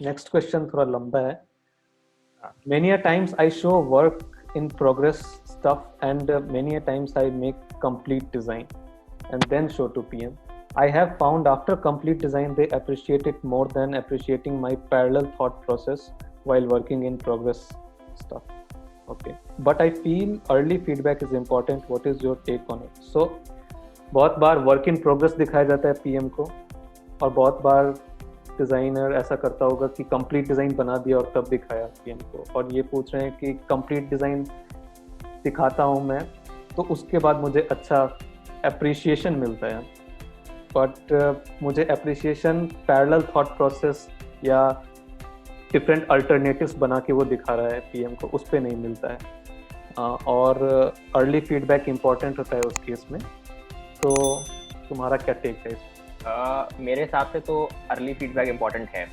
Next question थोड़ा लंबा है. हाँ. Many a times I show work in progress stuff and many a times I make complete design and then show to PM. I have found after complete design they appreciate it more than appreciating my parallel thought process while working in progress stuff. Okay. But I feel early feedback is important. What is your take on it? So बहुत बार work in progress दिखाया जाता है PM को, और बहुत बार designer ऐसा करता होगा कि कंप्लीट डिज़ाइन बना दिया और तब दिखाया पीएम को, और ये पूछ रहे हैं कि कंप्लीट डिज़ाइन दिखाता हूँ मैं तो उसके बाद मुझे अच्छा अप्रिसिएशन मिलता है, बट मुझे अप्रिसिएशन पैरेलल थॉट प्रोसेस या डिफरेंट अल्टरनेटिव्स बना के वो दिखा रहा है पीएम को, उस पर नहीं मिलता है, और अर्ली फीडबैक इम्पॉर्टेंट होता है उस केस में. तो तुम्हारा क्या टेक है? मेरे हिसाब से तो अर्ली फीडबैक इम्पॉर्टेंट है.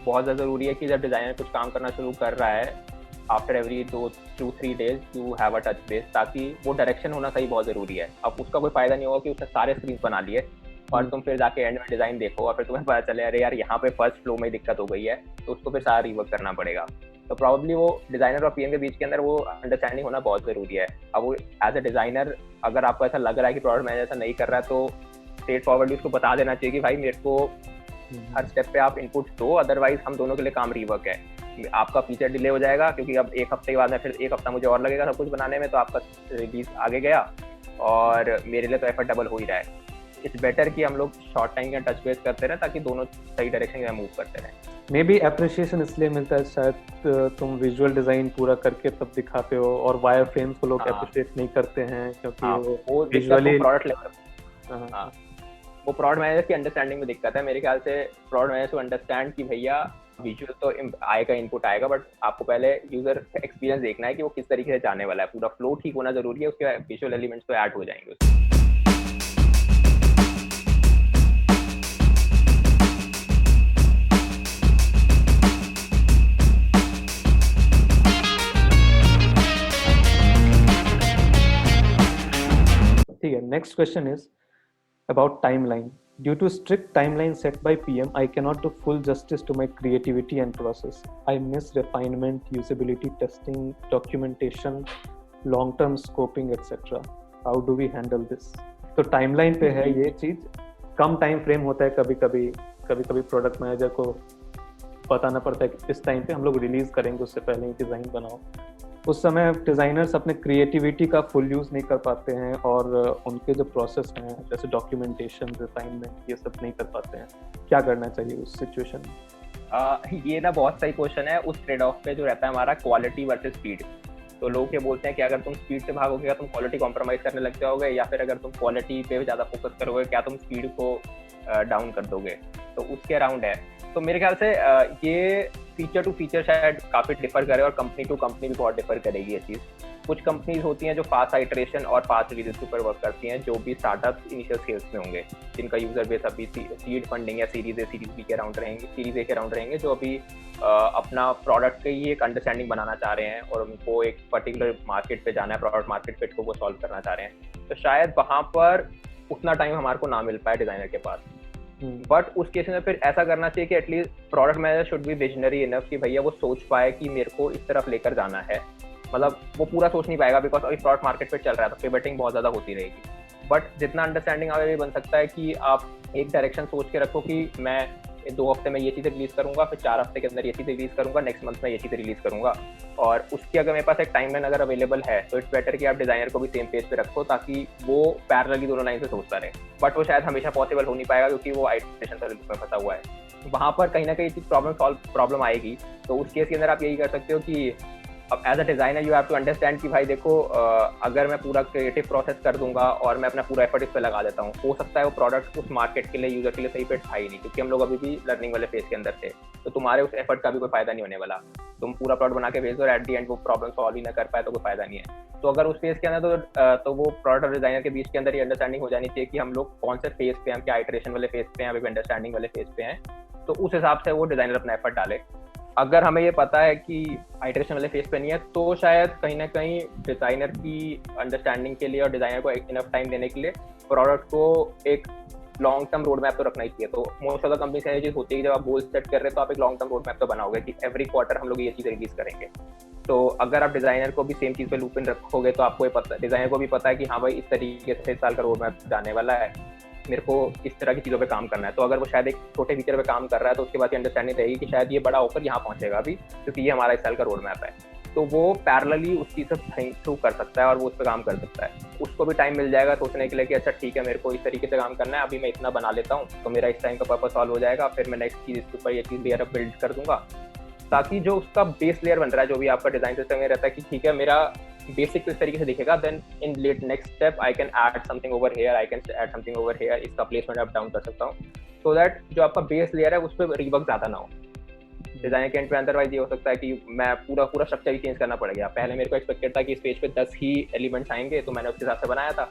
बहुत ज़्यादा ज़रूरी है कि जब डिज़ाइनर कुछ काम करना शुरू कर रहा है, after every 2-3 days you have a touch base, ताकि वो डायरेक्शन होना सही बहुत ज़रूरी है. अब उसका कोई फ़ायदा नहीं होगा कि उसने सारे स्क्रीन बना लिए और तुम फिर जाके एंड में डिज़ाइन देखो और फिर तुम्हें पता चले अरे यार यहाँ पे फर्स्ट फ्लो में दिक्कत हो गई है, तो उसको फिर सारा रिवर्क करना पड़ेगा. तो प्रॉब्ली वो डिज़ाइनर और पीएम के बीच के अंदर वो अंडरस्टैंडिंग होना बहुत ज़रूरी है. अब वो एज अ डिज़ाइनर अगर आपको ऐसा लग रहा है कि प्रोडक्ट मैनेजर ऐसा नहीं कर रहा है, तो स्ट्रेट फॉरवर्डली उसको बता देना चाहिए कि भाई मेरे को हर स्टेप पे आप इनपुट दो, अदरवाइज हम दोनों के लिए काम रिवर्क है. आपका फीचर डिले हो जाएगा क्योंकि अब एक हफ्ते के बाद में फिर एक हफ्ता मुझे और लगेगा सब कुछ बनाने में, तो आपका रिलीज आगे गया और मेरे लिए तो एफर्ट डबल हो ही रहा है. इट्स बेटर कि हम लोग शॉर्ट टाइम का टच बेस करते रहें ताकि दोनों सही डायरेक्शन में मूव करते रहें. मे बी अप्रिशिएशन इसलिए मिलता है शायद तुम विजुअल डिजाइन पूरा करके तब दिखाते हो, और वायर फ्रेम्स को लोग अप्रिशिएट नहीं करते हैं क्योंकि वो विजुअली प्रोडक्ट लेवल, वो प्रोडक्ट मैनेजर की अंडरस्टैंडिंग में दिक्कत है. मेरे ख्याल से प्रोडक्ट मैनेजर को अंडरस्टैंड कि भैया विजुअल तो आएगा, इनपुट आएगा, बट आपको पहले यूजर एक्सपीरियंस देखना है कि वो किस तरीके से जाने वाला है. पूरा फ्लो ठीक होना जरूरी है, उसके विजुअल एलिमेंट्स तो ऐड हो जाएंगे उसमें. ठीक है. Next question is about timeline. Due to strict timeline set by PM, I cannot do full justice to my creativity and process. I miss refinement, usability testing, documentation, long-term scoping, etc. How do we handle this? तो timeline पे है ये चीज. कम time frame होता है, कभी product manager को बताना पड़ता है कि इस टाइम पे हम लोग रिलीज करेंगे, उससे पहले ही डिजाइन बनाओ. उस समय डिज़ाइनर्स अपने क्रिएटिविटी का फुल यूज़ नहीं कर पाते हैं, और उनके जो प्रोसेस हैं जैसे डॉक्यूमेंटेशन, रिफाइनमेंट, ये सब नहीं कर पाते हैं. क्या करना चाहिए उस सिचुएशन में? ये ना बहुत सही क्वेश्चन है. उस ट्रेड ऑफ पे जो रहता है हमारा क्वालिटी वर्सेस स्पीड. तो लोग ये बोलते हैं कि अगर तुम स्पीड से भागोगे तुम क्वालिटी कॉम्प्रोमाइज करने लग जाओगे, या फिर अगर तुम क्वालिटी पे ज़्यादा फोकस करोगे क्या तुम स्पीड को डाउन कर दोगे. तो उसके अराउंड है. तो मेरे ख्याल से ये फीचर टू फीचर शायद काफ़ी डिफर करे, और कंपनी टू कंपनी भी बहुत डिफर करेगी ये चीज़. कुछ कंपनीज होती हैं जो फास्ट आइटरेशन और फास्ट रिलीज के ऊपर वर्क करती हैं, जो भी स्टार्टअप इनिशियल स्केल्स में होंगे, जिनका यूजर बेस अभी सीड फंडिंग या सीरीज ए सीरीज बी के अराउंड रहेंगे, सीरीज ए के अराउंड रहेंगे, जो अभी अपना प्रोडक्ट की ही एक अंडरस्टैंडिंग बनाना चाह रहे हैं और उनको एक पर्टिकुलर मार्केट पे जाना है, प्रोडक्ट मार्केट फिट को वो सॉल्व करना चाह रहे हैं. तो शायद वहाँ पर उतना टाइम हमारे को ना मिल पाए डिजाइनर के पास. बट उस केस में फिर ऐसा करना चाहिए कि at least product manager should be visionary enough कि भैया वो सोच पाए कि मेरे को इस तरफ लेकर जाना है. मतलब वो पूरा सोच नहीं पाएगा बिकॉज अभी प्रोडक्ट मार्केट पे चल रहा है, तो पिवटिंग बहुत ज़्यादा होती रहेगी. बट जितना अंडरस्टैंडिंग आगे बन सकता है कि आप एक डायरेक्शन सोच के रखो कि मैं 2 हफ्ते में ये चीज़ें रिलीज़ करूंगा, फिर 4 हफ्ते के अंदर ये चीज़ें रिलीज़ करूंगा, नेक्स्ट मंथ में ये चीज़ें रिलीज़ करूंगा. और उसकी अगर मेरे पास एक टाइमलाइन अगर अवेलेबल है तो इट्स बेटर कि आप डिज़ाइनर को भी सेम पेज पे रखो, ताकि वो पैरेलली दोनों लाइन से सोचता रहे. बट वो शायद हमेशा पॉसिबल हो नहीं पाएगा क्योंकि वो आइटरेशन का लूप में फंसा हुआ है. वहाँ पर कहीं ना कहीं चीज़ प्रॉब्लम आएगी. तो उस केस के अंदर आप यही कर सकते हो कि अब as a designer you have to understand कि भाई देखो अगर मैं पूरा क्रिएटिव प्रोसेस कर दूंगा और मैं अपना पूरा एफर्ट इस पर लगा देता हूँ, हो सकता है वो प्रोडक्ट उस मार्केट के लिए, यूजर के लिए सही फिट था ही नहीं, क्योंकि हम लोग अभी भी लर्निंग वाले फेज के अंदर थे. तो तुम्हारे उस एफर्ट का भी कोई फायदा नहीं होने वाला. तुम पूरा प्रोडक्ट बना के भेज दो और एट दी एंड वो प्रॉब्लम सॉल्व ही ना कर पाए तो कोई फायदा नहीं है. तो अगर उस फेज के अंदर तो वो प्रोडक्ट और डिजाइनर के बीच के अंदर ये अंडरस्टैंडिंग हो जानी चाहिए कि हम लोग कौन से फेज पे हैं, क्या आइटरेशन वाले फेज पे हैं, अभी अंडरस्टैंडिंग वाले फेज पे हैं. तो उस हिसाब से वो डिजाइनर अपना एफर्ट डाले. अगर हमें ये पता है कि आइटरेशन वाले फेज पे नहीं है, तो शायद कहीं ना कहीं डिजाइनर की अंडरस्टैंडिंग के लिए और डिजाइनर को इनफ टाइम देने के लिए प्रोडक्ट को एक लॉन्ग टर्म रोड मैप तो रखना ही चाहिए। तो मोस्ट ऑफ द कंपनीज का ये चीज़ होती है कि जब आप गोल सेट कर रहे हैं तो आप एक लॉन्ग टर्म रोड मैप तो बनाओगे कि एवरी क्वार्टर हम लोग ये चीज़ रिलीज करेंगे। तो अगर आप डिजाइनर को भी सेम चीज़ पे लूप इन रखोगे तो आपको ये पता, डिजाइनर को भी पता है कि हाँ भाई इस तरीके से इस साल का रोड मैप जाने वाला है, मेरे को इस तरह की चीज़ों पे काम करना है। तो अगर वो शायद एक छोटे फीचर पे काम कर रहा है तो उसके बाद अंडरस्टैंडिंग रहेगी कि शायद ये बड़ा होकर यहाँ पहुँचेगा अभी, क्योंकि ये हमारा इस साल का रोड मैप है। तो वो पैरेलली उस चीज़ से थ्रू कर सकता है और वो उस पर काम कर सकता है। उसको भी टाइम मिल जाएगा सोचने के लिए कि अच्छा ठीक है मेरे को इस तरीके से काम करना है, अभी मैं इतना बना लेता हूँ तो मेरा इस टाइम का पर्पस सॉल्व हो जाएगा, फिर मैं नेक्स्ट चीज़ इसके ऊपर ये चीज़ लेयर बिल्ड कर दूंगा, ताकि जो उसका बेस लेयर बन रहा है जो भी आपका डिजाइन सिस्टम में रहता है कि ठीक है मेरा बेसिक तो इस तरीके से दिखेगा, then in let next step I can add something over here, I can add something over here, इसका प्लेसमेंट अप डाउन कर सकता हूँ, सो दैट जो आपका बेस लेयर है उस पर रिवर्क ज़्यादा ना हो डिजाइन के एंड पे। अदरवाइज ये हो सकता है कि मैं पूरा स्ट्रक्चर ही चेंज करना पड़ेगा। पहले मेरे को एक्सपेक्टेड था कि इस पेज पे 10 ही एलिमेंट्स आएंगे तो मैंने उसके हिसाब से बनाया था,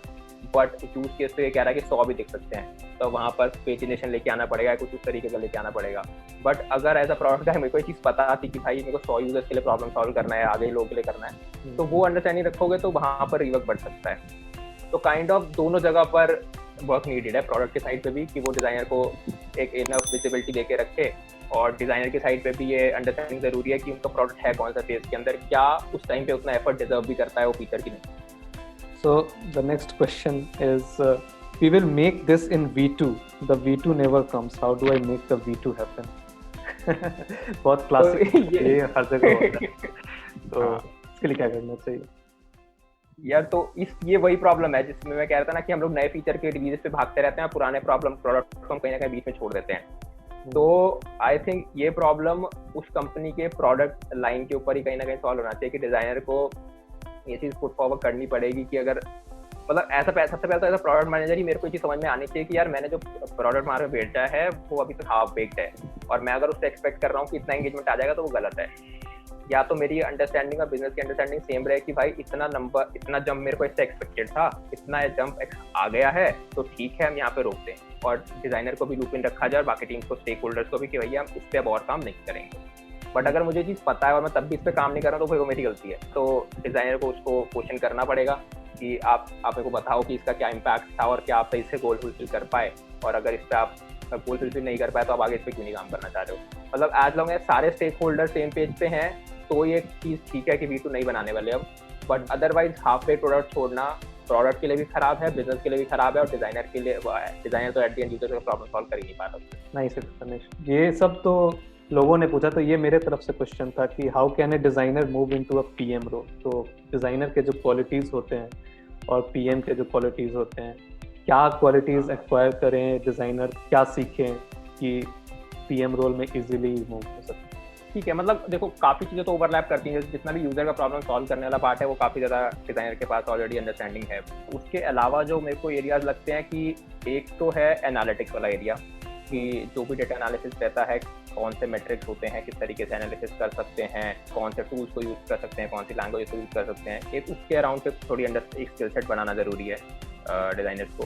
बट यूज केस तो ये कह रहा है कि 100 भी दिख सकते हैं, तो वहाँ पर पेजिनेशन लेके आना पड़ेगा, कुछ उस तरीके का लेके आना पड़ेगा। बट अगर एज अ प्रोडक्ट का मेरे को ये चीज़ पता थी कि भाई मेरे को 100 यूजर्स के लिए प्रॉब्लम सॉल्व करना है, आगे लोगों के लिए करना है, तो वो अंडरस्टैंडिंग रखोगे तो वहाँ पर रिवर्क बढ़ सकता है। तो काइंड ऑफ दोनों जगह पर वर्क नीडेड है, प्रोडक्ट के साइड पे भी कि वो डिजाइनर को एक इनफ विजिबिलिटी देके रखे, और डिजाइनर की साइड पे भी ये अंडरस्टैंडिंग जरूरी है कि उनका प्रोडक्ट है कौन सा फेज के अंदर, क्या उस टाइम पे उतना एफर्ट डिजर्व भी करता है वो फीचर की नहीं। So the next question is, we will make this in V2. The V2 never comes. How do I make the V2 happen? बहुत क्लासिक ये हर जगह होता है। तो इसके लिए क्या करना चाहिए यार? तो ये वही प्रॉब्लम है जिसमें मैं कह रहा था ना कि हम लोग नए फीचर के रिलीज पे भागते रहते हैं, पुराने प्रोडक्ट को हम कहीं ना कहीं बीच में छोड़ देते हैं। तो आई थिंक ये प्रॉब्लम उस कंपनी के प्रोडक्ट लाइन के ऊपर ही कहीं ना कहीं सॉल्व होना चाहिए कि डिजाइनर को ये चीज़ पुट फॉरवर्ड करनी पड़ेगी कि अगर मतलब ऐसा सबसे पहले तो एज अ प्रोडक्ट मैनेजर ही मेरे को ये चीज़ समझ में आनी चाहिए कि यार मैंने जो प्रोडक्ट मार्केट में भेजा है वो अभी तक हाफ बेक्ड है, और मैं अगर उससे एक्सपेक्ट कर रहा हूँ कि इतना एंगेजमेंट आ जाएगा तो वो गलत है। या तो मेरी अंडरस्टैंडिंग और बिजनेस की अंडरस्टैंडिंग सेम रहे कि भाई इतना जंप मेरे को इससे एक्सपेक्टेड था, इतना जंप आ गया है तो ठीक है हम यहाँ पे रोकते हैं, और डिजाइनर को भी लूप इन रखा जाए और बाकी टीम्स को, स्टेक होल्डर्स को भी कि भैया हम इस पर अब और काम नहीं करेंगे। बट अगर मुझे चीज़ पता है और मैं तब भी इस पर काम नहीं कर रहा तो फिर वो मेरी गलती है। तो डिजाइनर को उसको क्वेश्चन करना पड़ेगा कि आप मेरे को बताओ कि इसका क्या इम्पैक्ट था और क्या आप सही से गोल फुलफिल कर पाए, और अगर इस पर आप गोल फुलफिल नहीं कर पाए तो आप आगे इस पर क्यों नहीं काम करना चाह रहे हो। मतलब एज लॉन्ग एज सारे स्टेक होल्डर सेम पेज पे हैं तो ये चीज़ ठीक है कि V2 नहीं बनाने वाले अब, but otherwise half way product छोड़ना प्रोडक्ट के लिए भी खराब है, बिजनेस के लिए भी खराब है, और डिजाइनर के लिए डिजाइनर तो एट द एंड यूजर का प्रॉब्लम सॉल्व कर ही नहीं पा रहा। नहीं सर, ये सब तो लोगों ने पूछा, तो ये मेरे तरफ से क्वेश्चन था कि how can a designer move into a PM role. तो डिजाइनर के जो क्वालिटीज होते हैं और PM के जो क्वालिटीज होते हैं, क्या क्वालिटीज एक्वायर करें डिजाइनर, क्या सीखें कि PM रोल में इजीली मूव हो सके। ठीक है, मतलब देखो काफ़ी चीज़ें तो ओवरलैप करती हैं, जितना भी यूज़र का प्रॉब्लम सॉल्व करने वाला पार्ट है वो काफ़ी ज़्यादा डिज़ाइनर के पास ऑलरेडी अंडरस्टैंडिंग है। उसके अलावा जो मेरे को एरियाज लगते हैं कि एक तो है एनालिटिक्स वाला एरिया, कि जो भी डेटा एनालिसिस रहता है, कौन से मेट्रिक्स होते हैं, किस तरीके से एनालिसिस कर सकते हैं, कौन से टूल्स को यूज़ कर सकते हैं, कौन सी लैंग्वेज को यूज़ कर सकते हैं, एक उसके अराउंड पे थोड़ी एक स्किल सेट बनाना ज़रूरी है डिज़ाइनर्स को,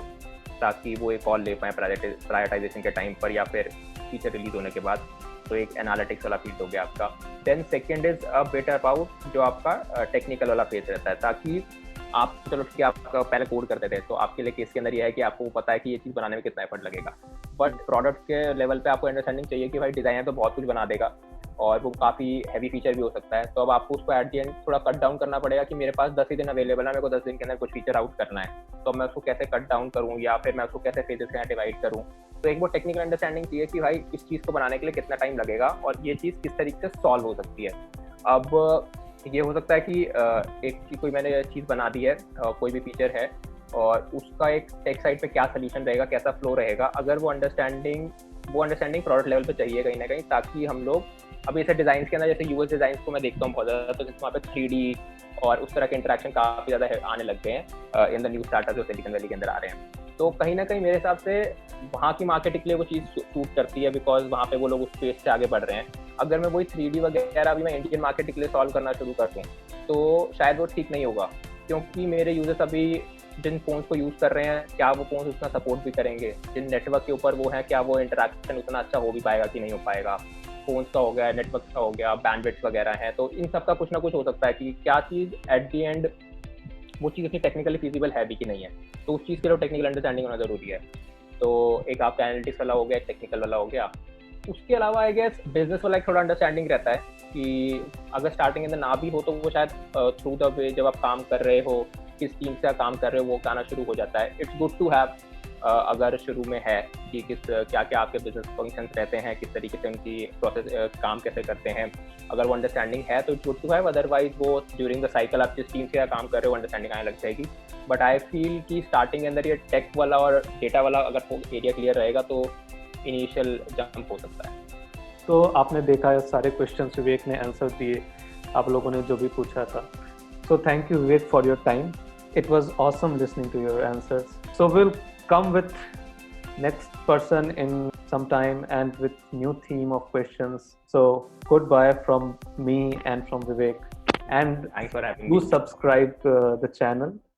ताकि वो एक कॉल ले पाएँ प्रायोरिटाइजेशन के टाइम पर या फिर फीचर रिलीज होने के बाद। तो एक एनालिटिक्स वाला फील्ड हो गया आपका। Then second is a bet about जो आपका टेक्निकल वाला फेज रहता है, ताकि आप चलो कि आप पहले कोड करते थे तो आपके लिए केस के अंदर ये है कि आपको पता है कि ये चीज़ बनाने में कितना एफर्ट लगेगा, बट प्रोडक्ट के लेवल पे आपको अंडरस्टैंडिंग चाहिए कि भाई डिज़ाइनर तो बहुत कुछ बना देगा और वो काफ़ी हैवी फीचर भी हो सकता है, तो अब आपको उसको एट द एंड थोड़ा कट डाउन करना पड़ेगा कि मेरे पास 10 ही दिन अवेलेबल है, मेरे को 10 दिन के अंदर कुछ फीचर आउट करना है, तो मैं उसको कैसे कट डाउन करूँ या फिर मैं उसको कैसे फेजेस के डिवाइड करूँ। तो एक वो टेक्निकल अंडरस्टैंडिंग चाहिए कि भाई इस चीज़ को बनाने के लिए कितना टाइम लगेगा और ये चीज़ किस तरीके से सॉल्व हो सकती है। अब ये हो सकता है कि एक कोई मैंने चीज़ बना दी है, कोई भी फीचर है और उसका एक टेक साइड पे क्या सोल्यूशन रहेगा, कैसा फ्लो रहेगा, अगर वो अंडरस्टैंडिंग प्रोडक्ट लेवल पे चाहिए कहीं ना कहीं, ताकि हम लोग अब ऐसे डिज़ाइन के अंदर जैसे यूएस डिज़ाइन को मैं देखता हूँ बहुत ज़्यादा, तो वहाँ पे 3D और उस तरह के इंटरेक्शन काफ़ी ज़्यादा आने लग गए हैं इन द न्यू स्टार्टअप जो सिलिकॉन वैली के अंदर आ रहे हैं। तो कहीं ना कहीं मेरे हिसाब से वहाँ की मार्केटिंग के लिए वो चीज़ सूट करती है, बिकॉज वहाँ पे वो लोग उस स्पेस से आगे बढ़ रहे हैं। अगर मैं वही 3D वगैरह अभी मैं इंडियन मार्केटिंग के लिए सॉल्व करना शुरू कर दूँ तो शायद वो ठीक नहीं होगा, क्योंकि मेरे यूजर्स अभी जिन फोन्स को यूज़ कर रहे हैं क्या वो फोन्स उतना सपोर्ट भी करेंगे, जिन नेटवर्क के ऊपर वो है क्या वो इंटरेक्शन उतना अच्छा हो भी पाएगा कि नहीं हो पाएगा। फोन्स का हो गया, नेटवर्क का हो गया, बैंडविड्थ वगैरह है, तो इन सब का कुछ ना कुछ हो सकता है कि क्या चीज़ एट दी एंड वो चीज़ इतनी टेक्निकली फिजिबल है भी कि नहीं है, तो उस चीज़ के लिए टेक्निकल अंडरस्टैंडिंग होना जरूरी है। तो एक आपका एनालिटिक्स वाला हो गया, एक टेक्निकल वाला हो गया। उसके अलावा आई गेस बिजनेस वाला एक थोड़ा अंडरस्टैंडिंग रहता है कि अगर स्टार्टिंग अंदर ना भी हो तो वो शायद थ्रू द वे जब आप काम कर रहे हो, किस टीम से आप काम कर रहे हो, वो आना शुरू हो जाता है। इट्स गुड टू हैव अगर शुरू में है कि क्या क्या आपके बिजनेस फंक्शंस रहते हैं, किस तरीके से उनकी प्रोसेस काम कैसे करते हैं, अगर वो अंडरस्टैंडिंग है तो it's good to have. Otherwise वो ड्यूरिंग द साइकिल आप जिस टीम से काम कर रहे हो अंडरस्टैंडिंग आने लग जाएगी। बट आई फील कि स्टार्टिंग के अंदर ये टेक वाला और डेटा वाला अगर एरिया क्लियर रहेगा तो इनिशियल जंप हो सकता है। तो आपने देखा सारे क्वेश्चंस विवेक ने आंसर दिए, आप लोगों ने जो भी पूछा था। So thank you Vivek for your time. It was awesome listening to your answers. So we'll come with next person in some time and with new theme of questions. So goodbye from me and from Vivek. And Thanks for having do me. subscribe the channel